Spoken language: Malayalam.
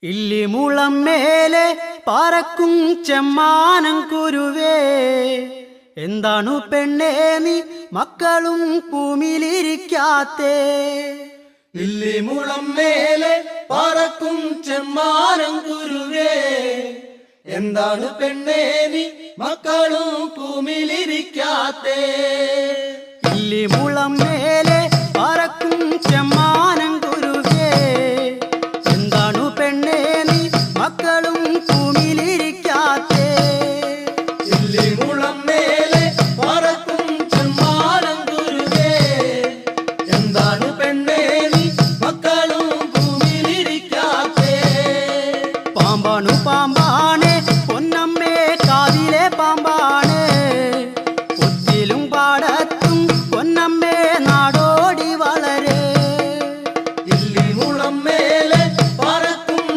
ഇല്ലിമുളം മേലെ പറക്കും ചെമ്മാനം കുരുവേ, എന്താണു പെണ്ണേ നീ മക്കളും ഭൂമിയിലിരിക്കാത്തേ? ഇല്ലിമുളം മേലെ പറക്കും ചെമ്മാനം കുരുവേ, എന്താണ് പെണ്ണേ നീ മക്കളും ഭൂമിയിലിരിക്കാത്തേ? ഇല്ലിമുളം മേലെ പറക്കും ചെമ്മാനം കുരുവേ, എന്താണു പെണ്ണേ നീ മക്കളും ഭൂമിയിലിരിക്കാത്തേ? ഇല്ലിമുളം മേലെ പറക്കും ചെമ്മാനം കുരുവേ, എന്താണ് പെണ്ണേ നീ മക്കളും ഭൂമിയിലിരിക്കാത്തേ? പാമ്പാണു പാമ്പാണ്